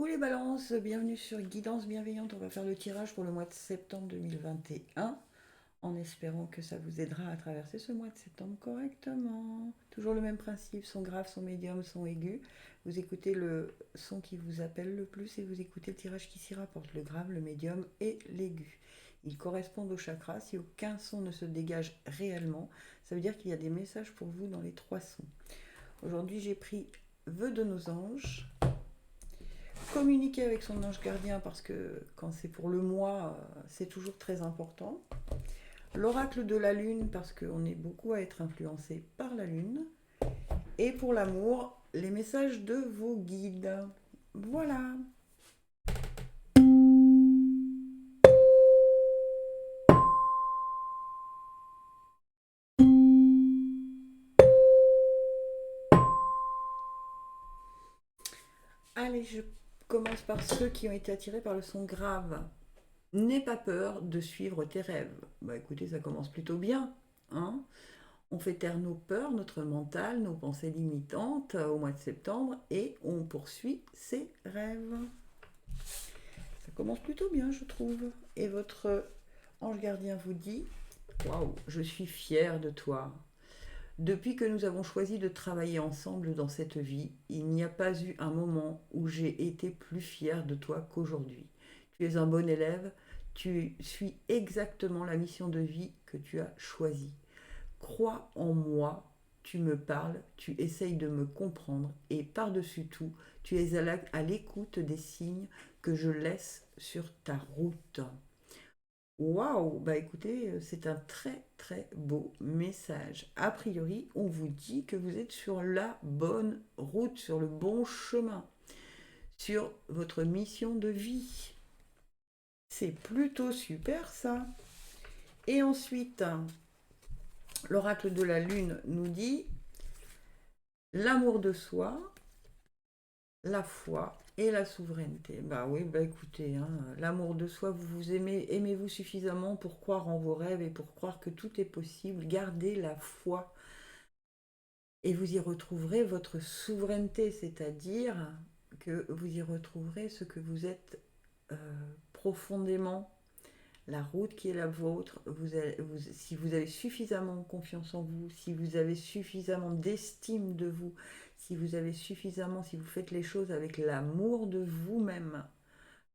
Les balances, bienvenue sur Guidance Bienveillante. On va faire le tirage pour le mois de septembre 2021 en espérant que ça vous aidera à traverser ce mois de septembre correctement. Toujours le même principe, son grave, son médium, son aigu. Vous écoutez le son qui vous appelle le plus et vous écoutez le tirage qui s'y rapporte, le grave, le médium et l'aigu. Ils correspondent au chakra. Si aucun son ne se dégage réellement, ça veut dire qu'il y a des messages pour vous dans les trois sons. Aujourd'hui, j'ai pris Vœux de nos anges, communiquer avec son ange gardien parce que quand c'est pour le mois, c'est toujours très important. L'oracle de la lune parce qu'on est beaucoup à être influencé par la lune. Et pour l'amour, les messages de vos guides. Voilà. Allez, je commence par ceux qui ont été attirés par le son grave. N'aie pas peur de suivre tes rêves. Bah écoutez, ça commence plutôt bien, hein. On fait taire nos peurs, notre mental, nos pensées limitantes au mois de septembre et on poursuit ses rêves. Ça commence plutôt bien, je trouve. Et votre ange gardien vous dit: waouh, je suis fière de toi. Depuis que nous avons choisi de travailler ensemble dans cette vie, il n'y a pas eu un moment où j'ai été plus fière de toi qu'aujourd'hui. Tu es un bon élève, tu suis exactement la mission de vie que tu as choisie. Crois en moi, tu me parles, tu essayes de me comprendre et par-dessus tout, tu es à l'écoute des signes que je laisse sur ta route. Waouh, bah écoutez, c'est un très très beau message. A priori, on vous dit que vous êtes sur la bonne route, sur le bon chemin, sur votre mission de vie. C'est plutôt super ça. Et ensuite, l'oracle de la lune nous dit l'amour de soi, la foi et la souveraineté. Bah oui, bah écoutez, hein, l'amour de soi, vous vous aimez, aimez-vous suffisamment pour croire en vos rêves et pour croire que tout est possible. Gardez la foi et vous y retrouverez votre souveraineté, c'est-à-dire que vous y retrouverez ce que vous êtes profondément, la route qui est la vôtre. Si vous avez suffisamment confiance en vous, si vous avez suffisamment d'estime de vous, si vous avez suffisamment, si vous faites les choses avec l'amour de vous-même,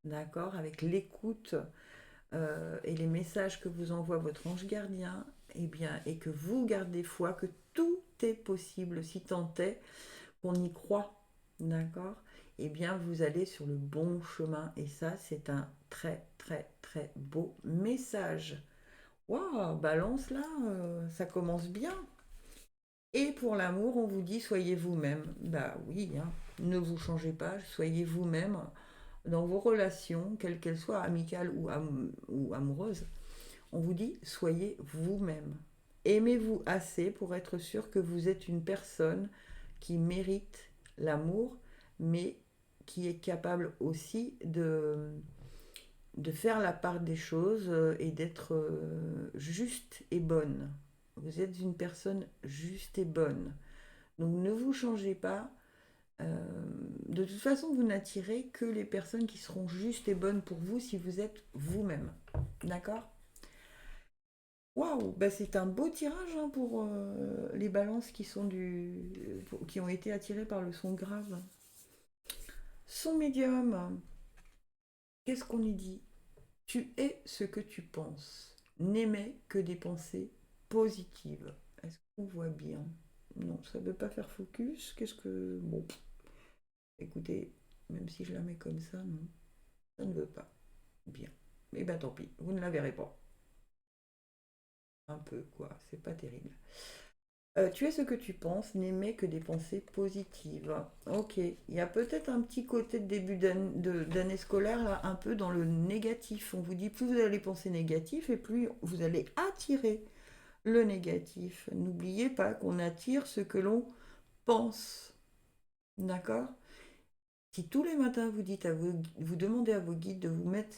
d'accord, avec l'écoute et les messages que vous envoie votre ange gardien, eh bien, et que vous gardez foi, que tout est possible si tant est qu'on y croit, d'accord, eh bien, vous allez sur le bon chemin. Et ça, c'est un très, très, très beau message. Waouh, balance là, ça commence bien. Et pour l'amour, on vous dit soyez vous-même. Bah oui, hein, ne vous changez pas, soyez vous-même dans vos relations, quelles qu'elles soient, amicales ou amoureuses. On vous dit soyez vous-même. Aimez-vous assez pour être sûr que vous êtes une personne qui mérite l'amour, mais qui est capable aussi de faire la part des choses et d'être juste et bonne. Vous êtes une personne juste et bonne. Donc ne vous changez pas. Euh, de toute façon, vous n'attirez que les personnes qui seront justes et bonnes pour vous si vous êtes vous-même. D'accord? Waouh, bah c'est un beau tirage hein, pour les balances qui ont été attirées par le son grave. Son médium, qu'est-ce qu'on y dit? Tu es ce que tu penses. N'aimais que des pensées positives. Est-ce qu'on voit bien? Non, ça ne veut pas faire focus. Qu'est-ce que... Bon, écoutez, même si je la mets comme ça, non, ça ne veut pas. Bien. Eh ben tant pis, vous ne la verrez pas. Un peu, quoi. C'est pas terrible. Tu es ce que tu penses, n'aimais que des pensées positives. Ok, il y a peut-être un petit côté de début d'année scolaire, là, un peu dans le négatif. On vous dit plus vous allez penser négatif et plus vous allez attirer le négatif. N'oubliez pas qu'on attire ce que l'on pense. D'accord? Si tous les matins vous dites vous demandez à vos guides de vous mettre,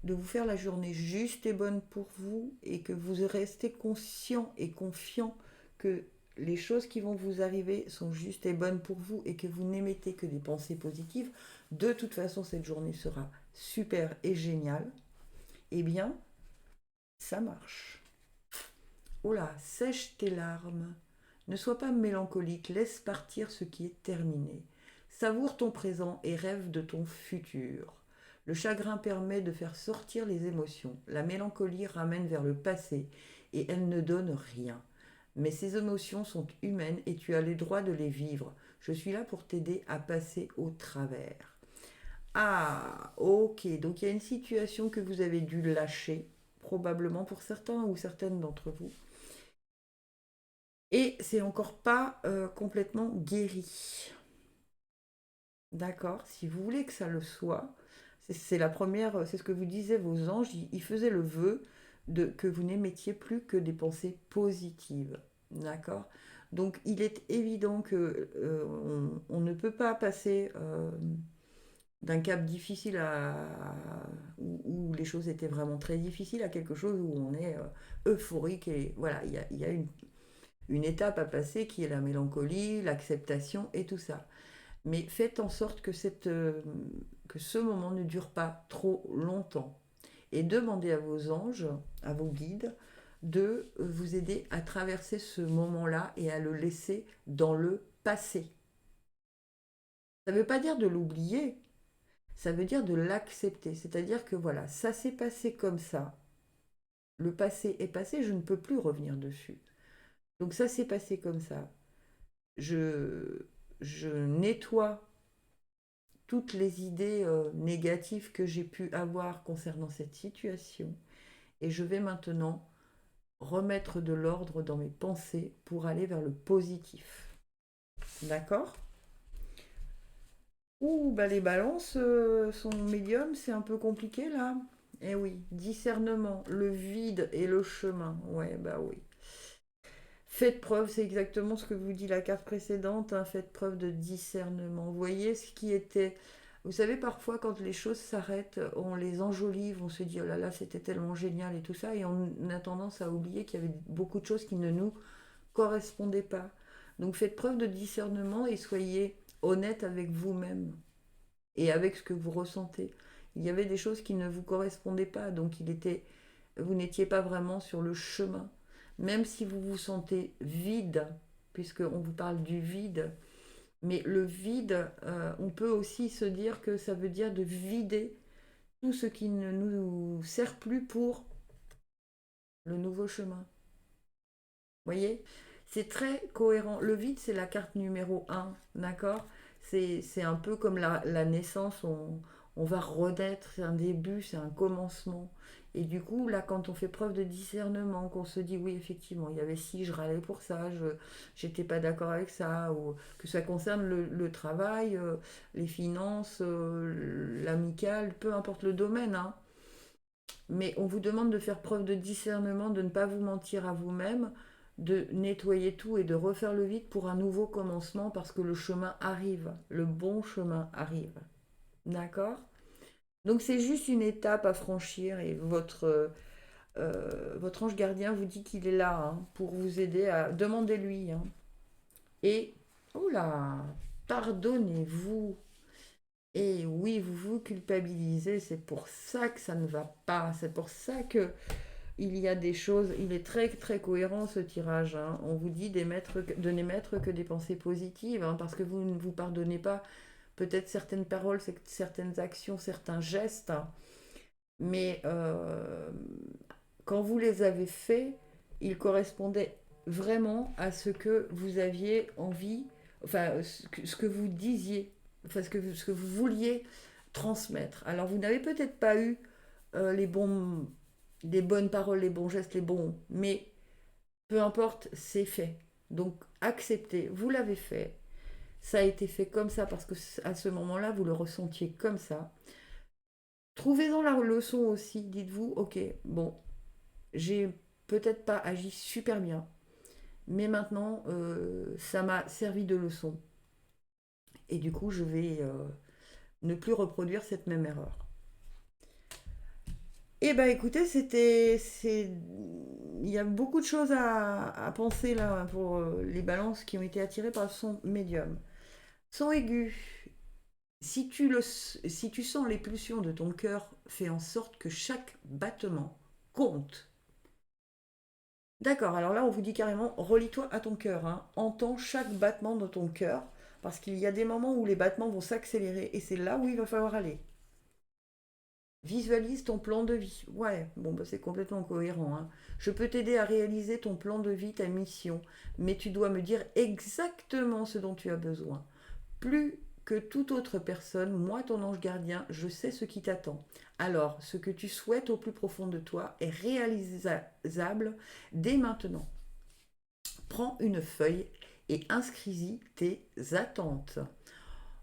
de vous faire la journée juste et bonne pour vous et que vous restez conscient et confiant que les choses qui vont vous arriver sont justes et bonnes pour vous et que vous n'émettez que des pensées positives, de toute façon cette journée sera super et géniale, eh bien, ça marche. Oh là, sèche tes larmes. Ne sois pas mélancolique, laisse partir ce qui est terminé. Savoure ton présent et rêve de ton futur. Le chagrin permet de faire sortir les émotions. La mélancolie ramène vers le passé et elle ne donne rien. Mais ces émotions sont humaines et tu as le droit de les vivre. Je suis là pour t'aider à passer au travers. Ah, ok. Donc il y a une situation que vous avez dû lâcher, probablement pour certains ou certaines d'entre vous. Et c'est encore pas complètement guéri. D'accord. Si vous voulez que ça le soit, c'est la première, c'est ce que vous disiez vos anges, ils faisaient le vœu que vous n'émettiez plus que des pensées positives. D'accord. Donc il est évident que on ne peut pas passer d'un cap difficile où les choses étaient vraiment très difficiles à quelque chose où on est euphorique et voilà, il y a une étape à passer qui est la mélancolie, l'acceptation et tout ça. Mais faites en sorte que ce moment ne dure pas trop longtemps. Et demandez à vos anges, à vos guides, de vous aider à traverser ce moment-là et à le laisser dans le passé. Ça ne veut pas dire de l'oublier, ça veut dire de l'accepter. C'est-à-dire que voilà, ça s'est passé comme ça. Le passé est passé, je ne peux plus revenir dessus. Donc ça s'est passé comme ça. Je, je nettoie toutes les idées négatives que j'ai pu avoir concernant cette situation et je vais maintenant remettre de l'ordre dans mes pensées pour aller vers le positif. D'accord. Ouh, bah les balances sont médiums, c'est un peu compliqué là. Eh oui, discernement, le vide et le chemin. Ouais, bah oui. Faites preuve, c'est exactement ce que vous dit la carte précédente, hein, faites preuve de discernement. Vous voyez ce qui était. Vous savez, parfois, quand les choses s'arrêtent, on les enjolive, on se dit oh là là, c'était tellement génial et tout ça, et on a tendance à oublier qu'il y avait beaucoup de choses qui ne nous correspondaient pas. Donc faites preuve de discernement et soyez honnête avec vous-même et avec ce que vous ressentez. Il y avait des choses qui ne vous correspondaient pas, donc vous n'étiez pas vraiment sur le chemin. Même si vous vous sentez vide, puisqu'on vous parle du vide, mais le vide, on peut aussi se dire que ça veut dire de vider tout ce qui ne nous sert plus pour le nouveau chemin. Vous voyez? C'est très cohérent. Le vide, c'est la carte numéro un, d'accord? C'est un peu comme la naissance, on va renaître, c'est un début, c'est un commencement. Et du coup, là, quand on fait preuve de discernement, qu'on se dit, oui, effectivement, il y avait ci, je râlais pour ça, j'étais pas d'accord avec ça, ou que ça concerne le travail, les finances, l'amical, peu importe le domaine, hein. Mais on vous demande de faire preuve de discernement, de ne pas vous mentir à vous-même, de nettoyer tout et de refaire le vide pour un nouveau commencement parce que le chemin arrive, le bon chemin arrive. D'accord. Donc c'est juste une étape à franchir et votre ange gardien vous dit qu'il est là hein, pour vous aider à demander lui. Hein. Et, oh là, pardonnez-vous. Et oui, vous vous culpabilisez, c'est pour ça que ça ne va pas, c'est pour ça que il y a des choses, il est très très cohérent ce tirage. Hein. On vous dit de n'émettre que des pensées positives, hein, parce que vous ne vous pardonnez pas peut-être certaines paroles, certaines actions, certains gestes, hein. Mais quand vous les avez faits, ils correspondaient vraiment à ce que vous aviez envie, enfin ce que vous disiez, enfin ce que vous vouliez transmettre. Alors vous n'avez peut-être pas eu les bonnes paroles, les bons gestes, les bons, mais peu importe, c'est fait. Donc acceptez, vous l'avez fait, ça a été fait comme ça parce que à ce moment-là, vous le ressentiez comme ça. Trouvez-en la leçon aussi, dites-vous, ok, bon, j'ai peut-être pas agi super bien, mais maintenant, ça m'a servi de leçon. Et du coup, je vais ne plus reproduire cette même erreur. Eh ben écoutez, il y a beaucoup de choses à penser là pour les balances qui ont été attirées par le son médium. Son aigu, si tu sens les pulsions de ton cœur, fais en sorte que chaque battement compte. D'accord, alors là on vous dit carrément, relie-toi à ton cœur, hein. Entends chaque battement de ton cœur, parce qu'il y a des moments où les battements vont s'accélérer, et c'est là où il va falloir aller. Visualise ton plan de vie. Ouais, bon, bah, c'est complètement cohérent, hein. Je peux t'aider à réaliser ton plan de vie, ta mission, mais tu dois me dire exactement ce dont tu as besoin. Plus que toute autre personne, moi, ton ange gardien, je sais ce qui t'attend. Alors, ce que tu souhaites au plus profond de toi est réalisable dès maintenant. Prends une feuille et inscris-y tes attentes.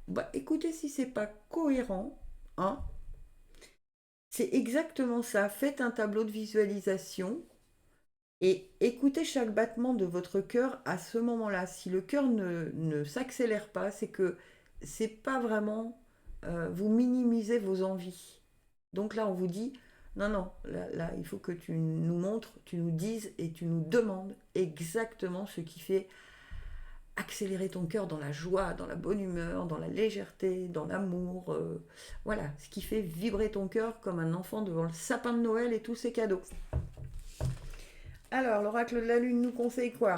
Bah, écoutez, si c'est pas cohérent, hein, c'est exactement ça. Faites un tableau de visualisation et écoutez chaque battement de votre cœur à ce moment-là. Si le cœur ne s'accélère pas, c'est que c'est pas vraiment vous minimisez vos envies. Donc là, on vous dit non, non, là, il faut que tu nous montres, tu nous dises et tu nous demandes exactement ce qui fait accélérer ton cœur dans la joie, dans la bonne humeur, dans la légèreté, dans l'amour. Voilà, ce qui fait vibrer ton cœur comme un enfant devant le sapin de Noël et tous ses cadeaux. Alors, l'oracle de la lune nous conseille quoi?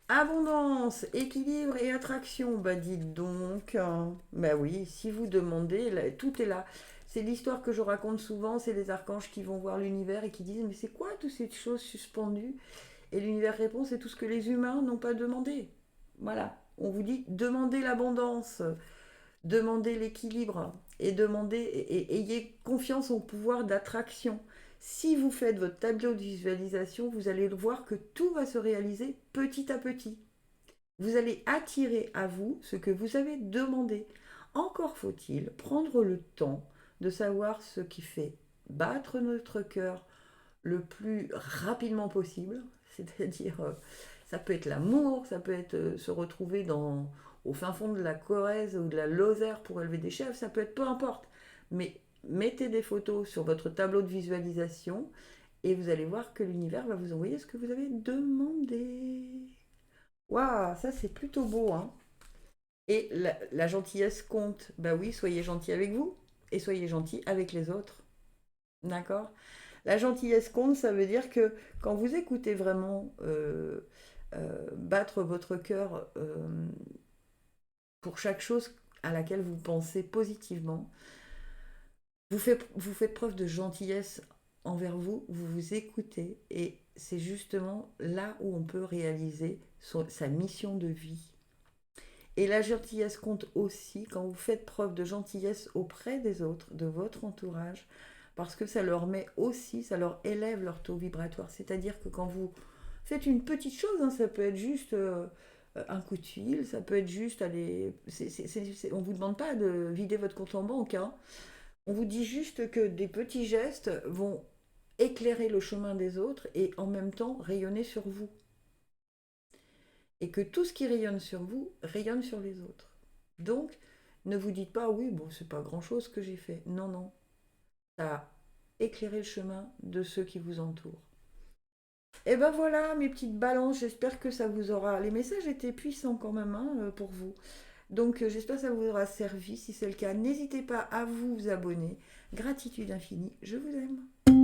Abondance, équilibre et attraction. Bah dites donc, hein. Bah oui, si vous demandez, là, tout est là. C'est l'histoire que je raconte souvent, c'est les archanges qui vont voir l'univers et qui disent mais c'est quoi toutes ces choses suspendues? Et l'univers répond c'est tout ce que les humains n'ont pas demandé. Voilà, on vous dit demandez l'abondance, demandez l'équilibre et demandez et ayez confiance au pouvoir d'attraction. Si vous faites votre tableau de visualisation, vous allez voir que tout va se réaliser petit à petit. Vous allez attirer à vous ce que vous avez demandé. Encore faut-il prendre le temps de savoir ce qui fait battre notre cœur le plus rapidement possible, c'est-à-dire ça peut être l'amour, ça peut être se retrouver au fin fond de la Corrèze ou de la Lozère pour élever des chèvres, ça peut être peu importe. Mais mettez des photos sur votre tableau de visualisation et vous allez voir que l'univers va vous envoyer ce que vous avez demandé. Waouh, ça c'est plutôt beau, hein. Et la gentillesse compte. Bah oui, soyez gentil avec vous et soyez gentil avec les autres. D'accord? La gentillesse compte, ça veut dire que quand vous écoutez vraiment battre votre cœur pour chaque chose à laquelle vous pensez positivement, vous faites preuve de gentillesse envers vous, vous vous écoutez et c'est justement là où on peut réaliser sa mission de vie. Et la gentillesse compte aussi quand vous faites preuve de gentillesse auprès des autres, de votre entourage, parce que ça leur met aussi, ça leur élève leur taux vibratoire. C'est-à-dire que quand vous faites une petite chose, hein, ça peut être juste un coup de fil, ça peut être juste aller... on ne vous demande pas de vider votre compte en banque, hein. On vous dit juste que des petits gestes vont éclairer le chemin des autres et en même temps rayonner sur vous. Et que tout ce qui rayonne sur vous rayonne sur les autres. Donc, ne vous dites pas, oui, bon, c'est pas grand-chose que j'ai fait. Non, non. Ça a éclairé le chemin de ceux qui vous entourent. Et ben voilà, mes petites balances, j'espère que ça vous aura... Les messages étaient puissants quand même, hein, pour vous. Donc j'espère que ça vous aura servi. Si c'est le cas, n'hésitez pas à vous abonner. Gratitude infinie, je vous aime.